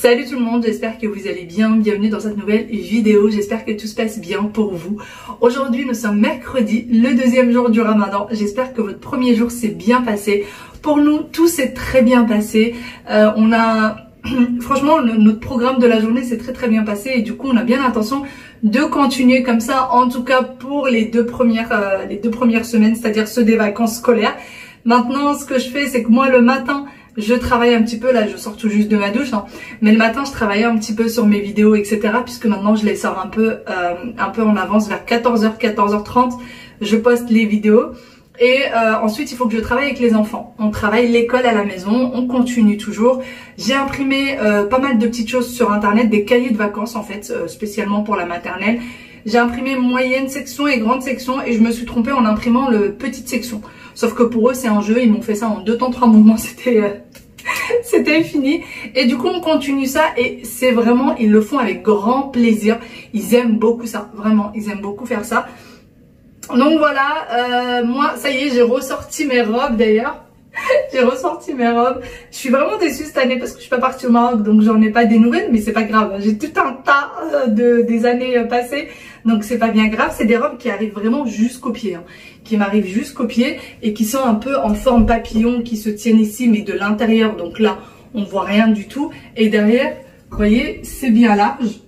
Salut tout le monde, j'espère que vous allez bien, bienvenue dans cette nouvelle vidéo, j'espère que tout se passe bien pour vous. Aujourd'hui nous sommes mercredi, le deuxième jour du Ramadan, j'espère que votre premier jour s'est bien passé. Pour nous, tout s'est très bien passé, franchement notre programme de la journée s'est très bien passé et du coup on a bien l'intention de continuer comme ça, en tout cas pour les deux premières semaines, c'est-à-dire ceux des vacances scolaires. Maintenant ce que je fais c'est que moi le matin, je travaille un petit peu, là je sors tout juste de ma douche, hein, mais le matin je travaillais un petit peu sur mes vidéos, etc. Puisque maintenant je les sors un peu en avance, vers 14h, 14h30, je poste les vidéos. Et ensuite il faut que je travaille avec les enfants. On travaille l'école à la maison, on continue toujours. J'ai imprimé pas mal de petites choses sur internet, des cahiers de vacances en fait, spécialement pour la maternelle. J'ai imprimé moyenne section et grande section et je me suis trompée en imprimant le petite section. Sauf que pour eux c'est un jeu, ils m'ont fait ça en 2 temps 3 mouvements, c'était fini. Et du coup on continue ça et c'est vraiment, ils le font avec grand plaisir. Ils aiment beaucoup ça, vraiment, ils aiment beaucoup faire ça. Donc voilà, moi ça y est, j'ai ressorti mes robes d'ailleurs. J'ai ressorti mes robes. Je suis vraiment déçue cette année parce que je suis pas partie au Maroc, donc j'en ai pas des nouvelles, mais c'est pas grave. J'ai tout un tas des années passées, donc c'est pas bien grave. C'est des robes qui arrivent vraiment jusqu'aux pieds, hein, qui m'arrivent jusqu'aux pieds et qui sont un peu en forme papillon, qui se tiennent ici, mais de l'intérieur. Donc là, on voit rien du tout. Et derrière, vous voyez, c'est bien large.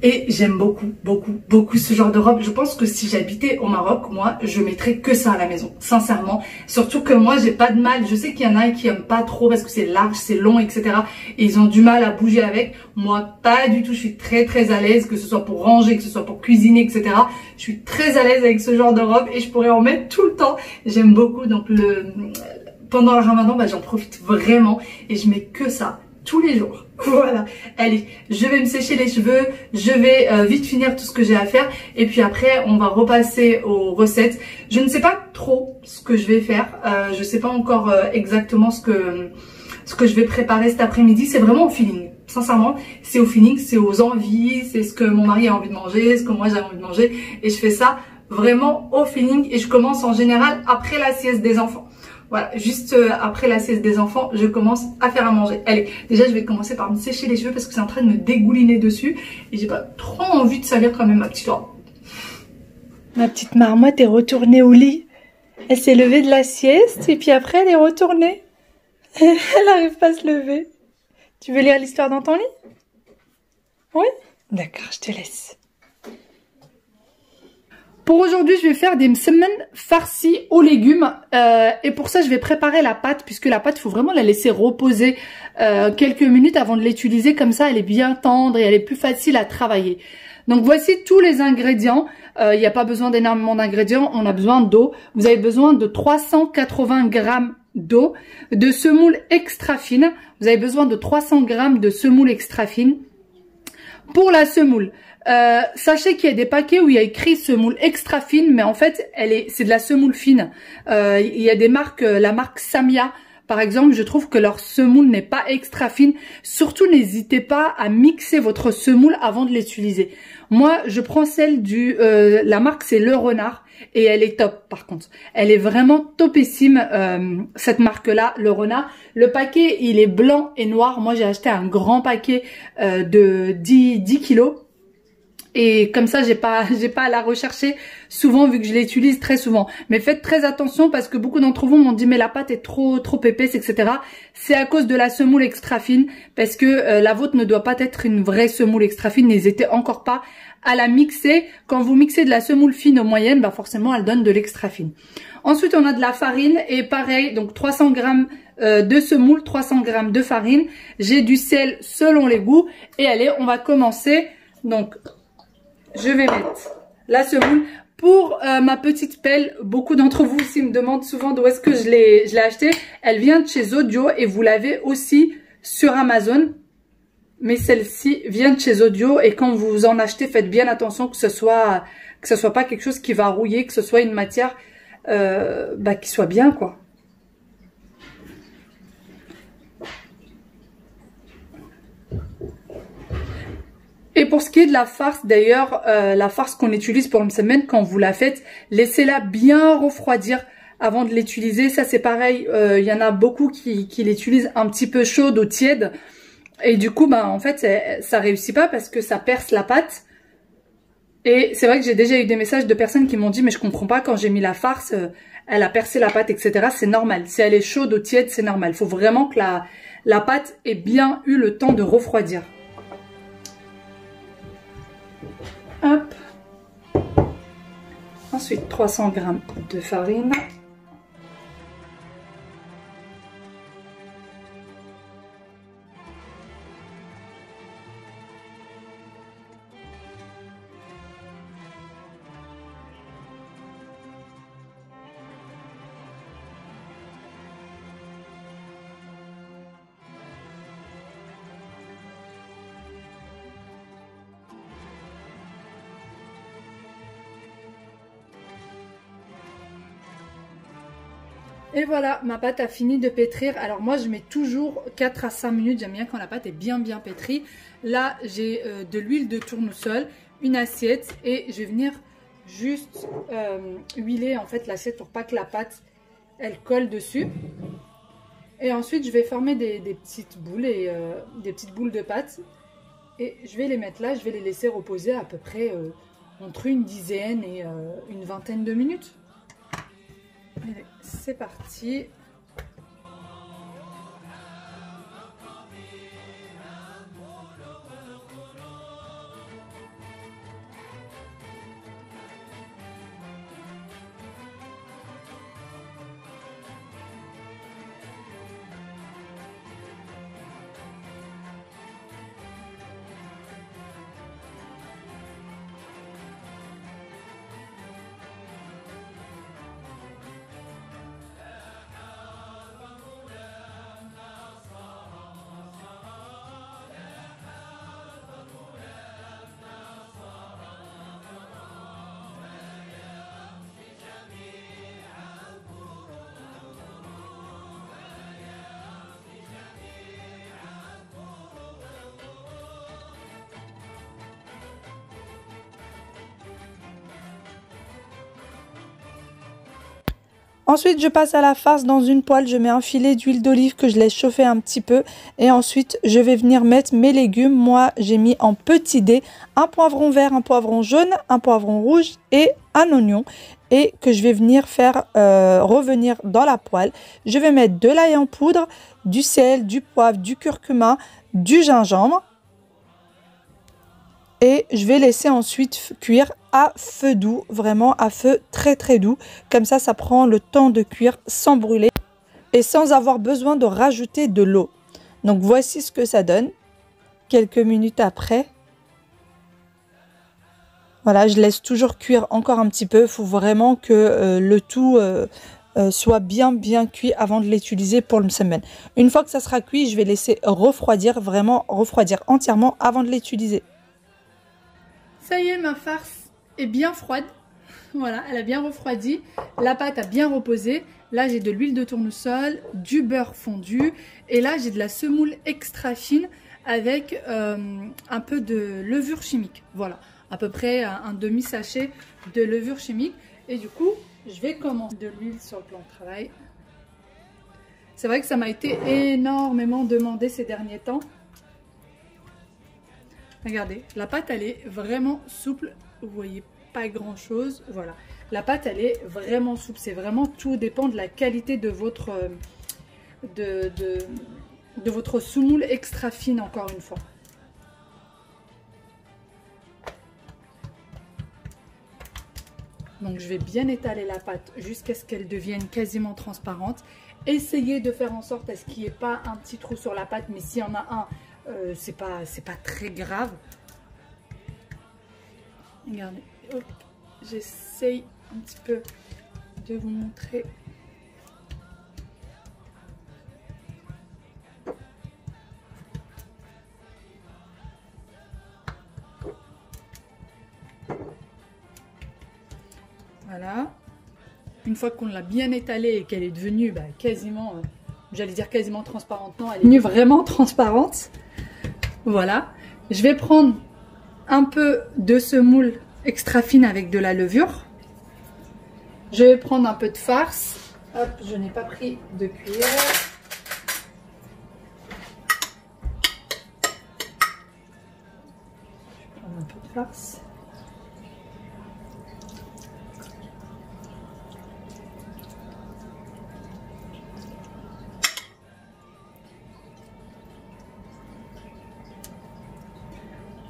Et j'aime beaucoup ce genre de robe. Je pense que si j'habitais au Maroc, moi, je mettrais que ça à la maison, sincèrement. Surtout que moi, j'ai pas de mal. Je sais qu'il y en a qui aiment pas trop parce que c'est large, c'est long, etc. Et ils ont du mal à bouger avec. Moi, pas du tout. Je suis très à l'aise, que ce soit pour ranger, que ce soit pour cuisiner, etc. Je suis très à l'aise avec ce genre de robe et je pourrais en mettre tout le temps. J'aime beaucoup. Donc pendant le Ramadan, bah, j'en profite vraiment et je mets que ça tous les jours. Voilà, allez, je vais me sécher les cheveux, je vais vite finir tout ce que j'ai à faire et puis après on va repasser aux recettes. Je ne sais pas trop ce que je vais faire, je sais pas encore exactement ce que je vais préparer cet après-midi. C'est vraiment au feeling, sincèrement, c'est au feeling, c'est aux envies, c'est ce que mon mari a envie de manger, ce que moi j'ai envie de manger et je fais ça vraiment au feeling et je commence en général après la sieste des enfants. Voilà, juste après la sieste des enfants, je commence à faire à manger. Allez, déjà je vais commencer par me sécher les cheveux parce que c'est en train de me dégouliner dessus. Et j'ai pas trop envie de salir quand même ma petite robe. Ma petite marmotte est retournée au lit. Elle s'est levée de la sieste et puis après elle est retournée. Elle n'arrive pas à se lever. Tu veux lire l'histoire dans ton lit? Oui? D'accord, je te laisse. Pour aujourd'hui, je vais faire des msemen farcis aux légumes et pour ça, je vais préparer la pâte puisque la pâte, il faut vraiment la laisser reposer quelques minutes avant de l'utiliser. Comme ça, elle est bien tendre et elle est plus facile à travailler. Donc, voici tous les ingrédients. Il n'y a pas besoin d'énormément d'ingrédients. On a besoin d'eau. Vous avez besoin de 380 g d'eau, de semoule extra fine. Vous avez besoin de 300 g de semoule extra fine. Pour la semoule, sachez qu'il y a des paquets où il y a écrit semoule extra fine, mais en fait, c'est de la semoule fine. Il y a des marques, la marque Samia, par exemple, je trouve que leur semoule n'est pas extra fine. Surtout, n'hésitez pas à mixer votre semoule avant de l'utiliser. Moi, je prends celle la marque c'est Le Renard et elle est top par contre. Elle est vraiment topissime, cette marque-là, Le Renard. Le paquet, il est blanc et noir. Moi, j'ai acheté un grand paquet de 10 kilos. Et comme ça, j'ai pas à la rechercher souvent vu que je l'utilise très souvent. Mais faites très attention parce que beaucoup d'entre vous m'ont dit mais la pâte est trop épaisse, etc. C'est à cause de la semoule extra fine parce que la vôtre ne doit pas être une vraie semoule extra fine. N'hésitez encore pas à la mixer. Quand vous mixez de la semoule fine aux moyennes, bah forcément elle donne de l'extra fine. Ensuite, on a de la farine et pareil, donc 300 g de semoule, 300 g de farine. J'ai du sel selon les goûts et allez, on va commencer. Donc je vais mettre la semoule. Pour ma petite pelle, beaucoup d'entre vous aussi me demandent souvent d'où est-ce que je l'ai achetée. Elle vient de chez Zodio et vous l'avez aussi sur Amazon. Mais celle-ci vient de chez Zodio et quand vous en achetez, faites bien attention que ce soit pas quelque chose qui va rouiller, que ce soit une matière qui soit bien quoi. Et pour ce qui est de la farce, d'ailleurs, la farce qu'on utilise pour une semaine, quand vous la faites, laissez-la bien refroidir avant de l'utiliser. Ça, c'est pareil, il y en a beaucoup qui l'utilisent un petit peu chaude ou tiède. Et du coup, bah, en fait, ça réussit pas parce que ça perce la pâte. Et c'est vrai que j'ai déjà eu des messages de personnes qui m'ont dit, mais je comprends pas, quand j'ai mis la farce, elle a percé la pâte, etc. C'est normal. Si elle est chaude ou tiède, c'est normal. Il faut vraiment que la pâte ait bien eu le temps de refroidir. Hop. Ensuite, 300 g de farine. Et voilà, ma pâte a fini de pétrir. Alors moi, je mets toujours 4 à 5 minutes. J'aime bien quand la pâte est bien pétrie. Là, j'ai de l'huile de tournesol, une assiette. Et je vais venir juste huiler en fait l'assiette pour pas que la pâte, elle colle dessus. Et ensuite, je vais former des petites boules et des petites boules de pâte. Et je vais les mettre là. Je vais les laisser reposer à peu près entre une dizaine et une vingtaine de minutes. Allez, c'est parti. Ensuite, je passe à la farce dans une poêle. Je mets un filet d'huile d'olive que je laisse chauffer un petit peu. Et ensuite, je vais venir mettre mes légumes. Moi, j'ai mis en petits dés un poivron vert, un poivron jaune, un poivron rouge et un oignon. Et que je vais venir faire revenir dans la poêle. Je vais mettre de l'ail en poudre, du sel, du poivre, du curcuma, du gingembre. Et je vais laisser ensuite cuire à feu doux, vraiment à feu très doux. Comme ça, ça prend le temps de cuire sans brûler et sans avoir besoin de rajouter de l'eau. Donc voici ce que ça donne quelques minutes après. Voilà, je laisse toujours cuire encore un petit peu. Il faut vraiment que le tout soit bien cuit avant de l'utiliser pour le semaine. Une fois que ça sera cuit, je vais laisser refroidir, vraiment refroidir entièrement avant de l'utiliser. Ça y est, ma farce est bien froide. Voilà, elle a bien refroidi. La pâte a bien reposé. Là, j'ai de l'huile de tournesol, du beurre fondu. Et là, j'ai de la semoule extra fine avec un peu de levure chimique. Voilà, à peu près un demi-sachet de levure chimique. Et du coup, je vais commencer de l'huile sur le plan de travail. C'est vrai que ça m'a été énormément demandé ces derniers temps. Regardez, la pâte, elle est vraiment souple. Vous voyez pas grand chose. Voilà, la pâte, elle est vraiment souple. C'est vraiment, tout dépend de la qualité de votre votre semoule extra fine, encore une fois. Donc je vais bien étaler la pâte jusqu'à ce qu'elle devienne quasiment transparente. Essayez de faire en sorte à ce qu'il n'y ait pas un petit trou sur la pâte, mais s'il y en a un, c'est pas très grave. Regardez, j'essaye un petit peu de vous montrer. Voilà. Une fois qu'on l'a bien étalée et qu'elle est devenue quasiment, j'allais dire quasiment transparente, non, elle est devenue vraiment transparente. Voilà. Je vais prendre un peu de semoule extra fine avec de la levure. Je vais prendre un peu de farce. Hop, je n'ai pas pris de cuillère. farce.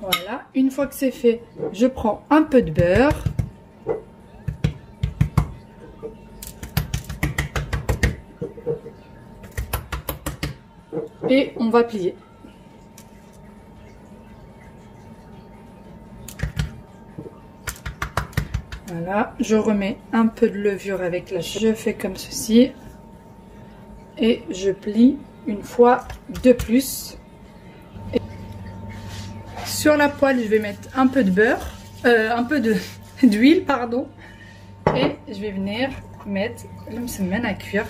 Voilà, une fois que c'est fait, je prends un peu de beurre. Et on va plier. Voilà, je remets un peu de levure avec la... Je fais comme ceci. Et je plie une fois de plus. Et sur la poêle, je vais mettre un peu de beurre, un peu d'huile, pardon. Et je vais venir mettre le msemen à cuire.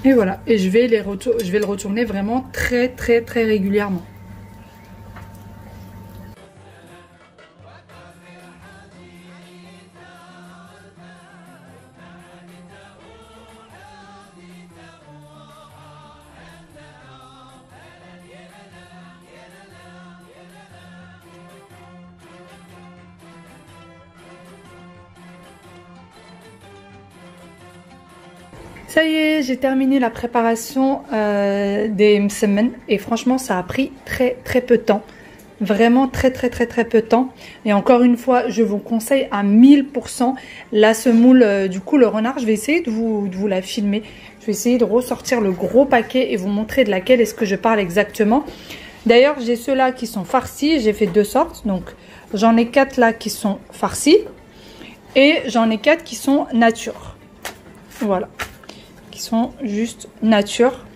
Et voilà, et je vais le retourner vraiment très régulièrement. Ça y est, j'ai terminé la préparation des msemen et franchement ça a pris très peu de temps. Vraiment très peu de temps. Et encore une fois, je vous conseille à 1000% la semoule. Du coup, le renard, je vais essayer de vous la filmer. Je vais essayer de ressortir le gros paquet et vous montrer de laquelle est-ce que je parle exactement. D'ailleurs, j'ai ceux-là qui sont farcis. J'ai fait deux sortes. Donc, j'en ai 4 là qui sont farcis. Et j'en ai 4 qui sont nature. Voilà. Qui sont juste nature.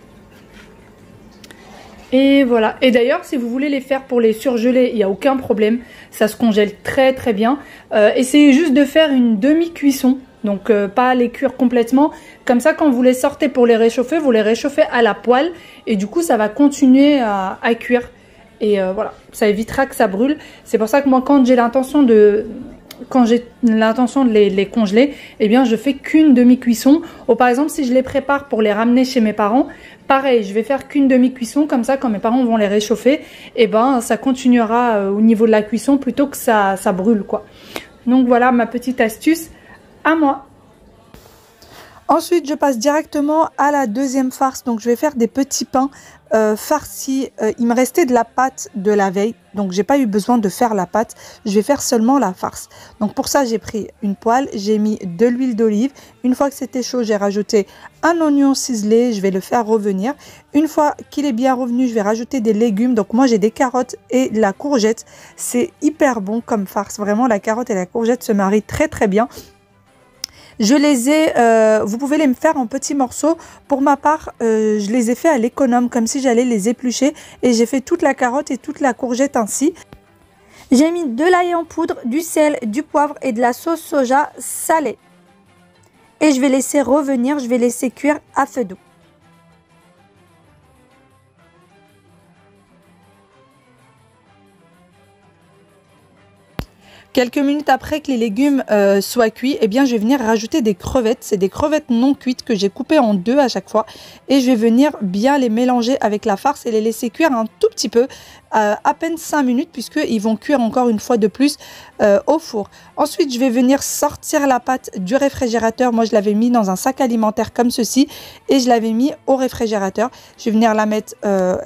Et voilà. Et d'ailleurs, si vous voulez les faire pour les surgeler, il n'y a aucun problème. Ça se congèle très bien. Essayez juste de faire une demi-cuisson. Donc, pas les cuire complètement. Comme ça, quand vous les sortez pour les réchauffer, vous les réchauffez à la poêle. Et du coup, ça va continuer à cuire. Et voilà, ça évitera que ça brûle. C'est pour ça que moi, quand j'ai l'intention de les congeler, eh bien je fais qu'une demi-cuisson. Ou par exemple, si je les prépare pour les ramener chez mes parents, pareil, je vais faire qu'une demi-cuisson. Comme ça, quand mes parents vont les réchauffer, eh ben ça continuera au niveau de la cuisson plutôt que ça brûle, quoi. Donc voilà ma petite astuce à moi. Ensuite, je passe directement à la deuxième farce. Donc, je vais faire des petits pains farcis. Il me restait de la pâte de la veille. Donc, j'ai pas eu besoin de faire la pâte. Je vais faire seulement la farce. Donc, pour ça, j'ai pris une poêle. J'ai mis de l'huile d'olive. Une fois que c'était chaud, j'ai rajouté un oignon ciselé. Je vais le faire revenir. Une fois qu'il est bien revenu, je vais rajouter des légumes. Donc, moi, j'ai des carottes et de la courgette. C'est hyper bon comme farce. Vraiment, la carotte et la courgette se marient très bien. Je les ai, vous pouvez les faire en petits morceaux. Pour ma part, je les ai fait à l'économe, comme si j'allais les éplucher. Et j'ai fait toute la carotte et toute la courgette ainsi. J'ai mis de l'ail en poudre, du sel, du poivre et de la sauce soja salée. Et je vais laisser revenir, je vais laisser cuire à feu doux. Quelques minutes après que les légumes soient cuits, eh bien, je vais venir rajouter des crevettes. C'est des crevettes non cuites que j'ai coupées en deux à chaque fois. Et je vais venir bien les mélanger avec la farce et les laisser cuire un tout petit peu, à peine 5 minutes, puisqu'ils vont cuire encore une fois de plus au four. Ensuite, je vais venir sortir la pâte du réfrigérateur. Moi, je l'avais mis dans un sac alimentaire comme ceci et je l'avais mis au réfrigérateur. Je vais venir la mettre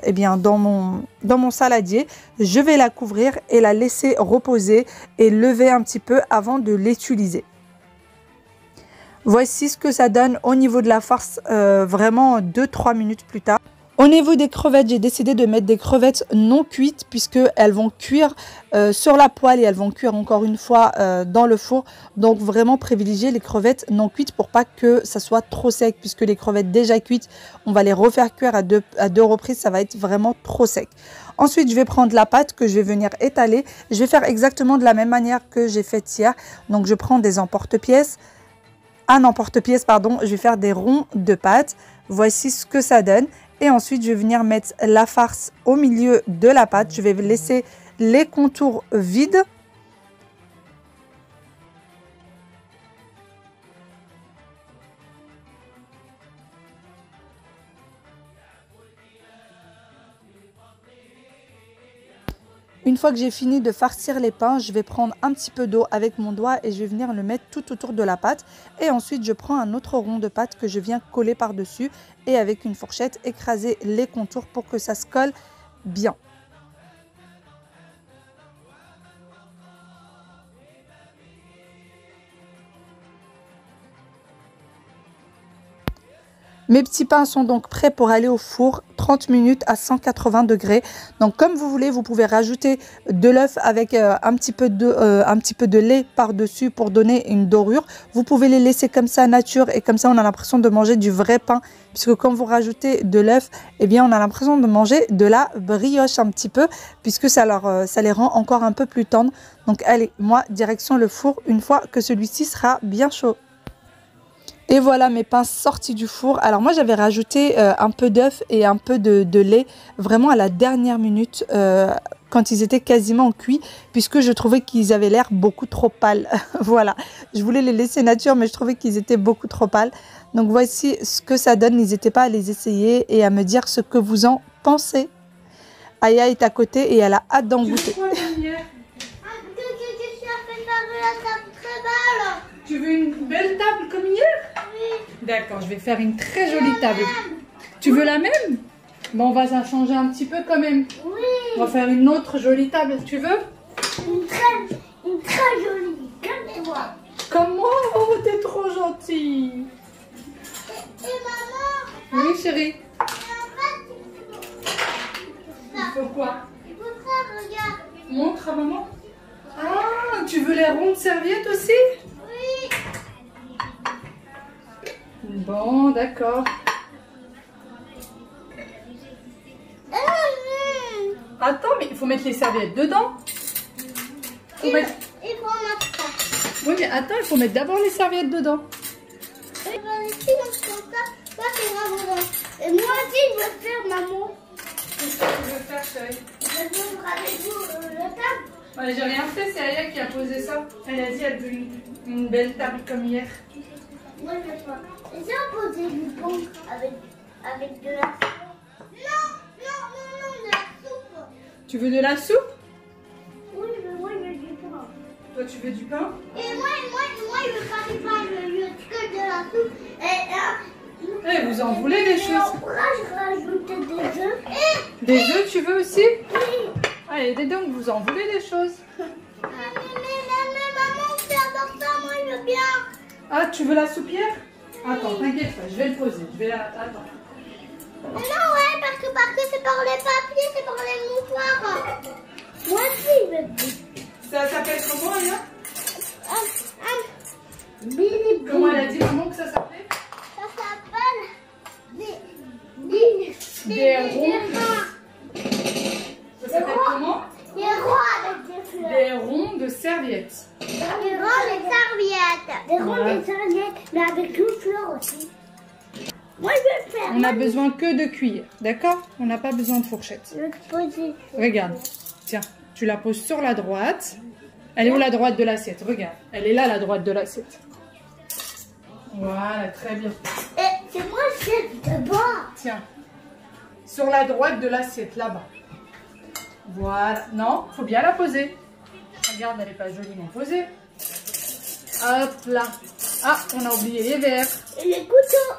eh bien, dans mon saladier. Je vais la couvrir et la laisser reposer et lever un petit peu avant de l'utiliser. Voici ce que ça donne au niveau de la farce, vraiment 2-3 minutes plus tard. Au niveau des crevettes, j'ai décidé de mettre des crevettes non cuites puisqu'elles vont cuire sur la poêle et elles vont cuire encore une fois dans le four. Donc vraiment privilégier les crevettes non cuites pour pas que ça soit trop sec, puisque les crevettes déjà cuites, on va les refaire cuire à deux reprises, ça va être vraiment trop sec. Ensuite, je vais prendre la pâte que je vais venir étaler. Je vais faire exactement de la même manière que j'ai fait hier. Donc je prends des emporte-pièces. Un emporte-pièce, pardon, je vais faire des ronds de pâte. Voici ce que ça donne. Et ensuite, je vais venir mettre la farce au milieu de la pâte. Je vais laisser les contours vides. Une fois que j'ai fini de farcir les pains, je vais prendre un petit peu d'eau avec mon doigt et je vais venir le mettre tout autour de la pâte. Et ensuite, je prends un autre rond de pâte que je viens coller par-dessus et avec une fourchette, écraser les contours pour que ça se colle bien. Mes petits pains sont donc prêts pour aller au four, 30 minutes à 180 degrés. Donc comme vous voulez, vous pouvez rajouter de l'œuf avec un petit peu de lait par-dessus pour donner une dorure. Vous pouvez les laisser comme ça nature et comme ça on a l'impression de manger du vrai pain. Puisque quand vous rajoutez de l'œuf, eh bien on a l'impression de manger de la brioche un petit peu. Puisque ça les rend encore un peu plus tendres. Donc allez, moi direction le four une fois que celui-ci sera bien chaud. Et voilà mes pains sortis du four. Alors moi j'avais rajouté un peu d'œuf et un peu de lait vraiment à la dernière minute quand ils étaient quasiment cuits puisque je trouvais qu'ils avaient l'air beaucoup trop pâles. Voilà, je voulais les laisser nature mais je trouvais qu'ils étaient beaucoup trop pâles. Donc voici ce que ça donne, n'hésitez pas à les essayer et à me dire ce que vous en pensez. Aya est à côté et elle a hâte d'en goûter. Tu veux une belle table comme hier? Oui. D'accord, je vais faire une très jolie table. Tu veux la même? Bon, on va la changer un petit peu quand même. Oui. On va faire une autre jolie table. Tu veux? Une très jolie. Comme moi. Comme moi? Oh, t'es trop gentille. Et maman? Oui, chérie. Il faut quoi? Il faut ça, regarde. Montre à maman. Ah, tu veux les rondes serviettes aussi? Oui. Bon, d'accord. Attends, mais il faut mettre les serviettes dedans. Il faut mettre ça. Oui, mais attends, il faut mettre d'abord les serviettes dedans. Et ben ici, comme ça c'est vraiment. Et moi aussi, je veux faire, maman. Qu'est-ce que tu veux faire, chérie? Je veux avec vous la table. Ouais, j'ai rien fait, c'est Aya qui a posé ça. Elle a dit elle veut une belle table comme hier. Moi, je veux pas. Et si on posait du pain avec de la soupe? Non, de la soupe. Tu veux de la soupe? Oui, mais moi, je veux du pain. Toi, tu veux du pain? Et moi, je veux pas du pain, je veux que de la soupe. Eh, vous en voulez des choses? On pourra rajouter des œufs. Des œufs, tu veux aussi? Oui. Allez, dis donc, vous en voulez des choses? Mais maman, c'est important, ça, moi, je veux bien. Ah, tu veux la soupière? Attends, t'inquiète pas, je vais le poser. Je vais la... Attends. Non, ouais, parce que c'est par les papiers, c'est par les mouchoirs. Moi aussi, je veux. Ça s'appelle comment, Aya? Billy. Comment elle a dit, maman, que ça s'appelait? Ça s'appelle des ronds. Ça s'appelle comment? Des ronds avec des fleurs. Des ronds de serviettes. Des ronds de serviettes. Des ronds de serviettes, mais avec une fleur aussi. Moi, je vais le faire. On n'a besoin que de cuillères, d'accord? On n'a pas besoin de fourchette. Je vais te poser. Regarde, tiens, tu la poses sur la droite. Elle est où la droite de l'assiette? Regarde, elle est là la droite de l'assiette. Voilà, très bien. Et c'est moi qui de bas. Tiens, sur la droite de l'assiette, là-bas. Voilà, non, faut bien la poser. Regarde, elle n'est pas joliment posée. Hop là. Ah, on a oublié les verres. Et les couteaux.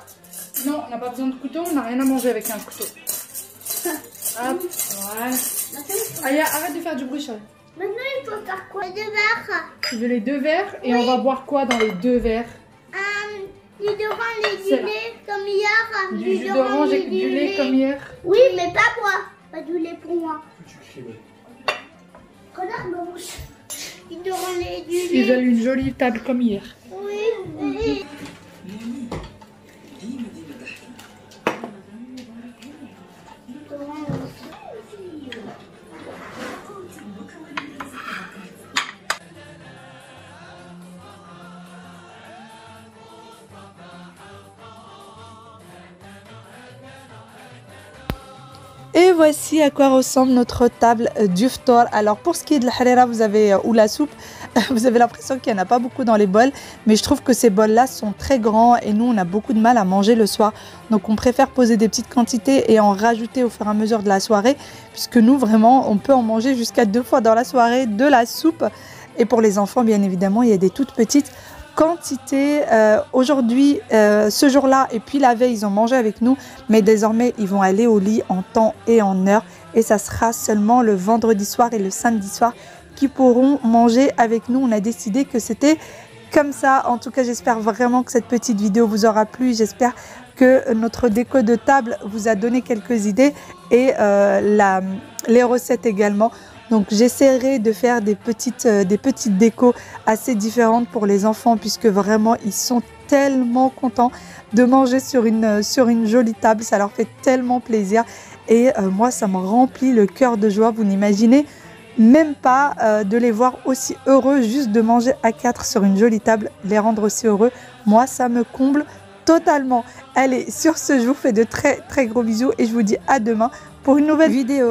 Non, on n'a pas besoin de couteau, on n'a rien à manger avec un couteau. Hop, voilà. Aya, arrête de faire du bruit, chérie. Maintenant, il faut faire quoi? Les 2 verres. Tu veux les 2 verres? Et on va boire quoi dans les 2 verres? Du d'orange et du lait comme hier. Du jus d'orange et du lait comme hier? Oui, mais pas moi. Pas du lait pour moi. Regarde ma bouche. Du d'orange et du lait. Ils veulent une jolie table comme hier. Oui. Et voici à quoi ressemble notre table d'iftar. Alors pour ce qui est de la harira, vous avez ou la soupe, Vous avez l'impression qu'il n'y en a pas beaucoup dans les bols, mais je trouve que ces bols-là sont très grands et nous, on a beaucoup de mal à manger le soir. Donc, on préfère poser des petites quantités et en rajouter au fur et à mesure de la soirée, puisque nous, vraiment, on peut en manger jusqu'à 2 fois dans la soirée de la soupe. Et pour les enfants, bien évidemment, il y a des toutes petites quantités. Aujourd'hui, ce jour-là et puis la veille, ils ont mangé avec nous, mais désormais, ils vont aller au lit en temps et en heure. Et ça sera seulement le vendredi soir et le samedi soir qui pourront manger avec nous. On a décidé que c'était comme ça. En tout cas, j'espère vraiment que cette petite vidéo vous aura plu. J'espère que notre déco de table vous a donné quelques idées et les recettes également. Donc, j'essaierai de faire des petites décos assez différentes pour les enfants puisque vraiment, ils sont tellement contents de manger sur une jolie table. Ça leur fait tellement plaisir. Et moi, ça me remplit le cœur de joie. Vous n'imaginez même pas de les voir aussi heureux juste de manger à 4 sur une jolie table, les rendre aussi heureux. Moi, ça me comble totalement. Allez, sur ce, je vous fais de très très gros bisous et je vous dis à demain pour une nouvelle vidéo.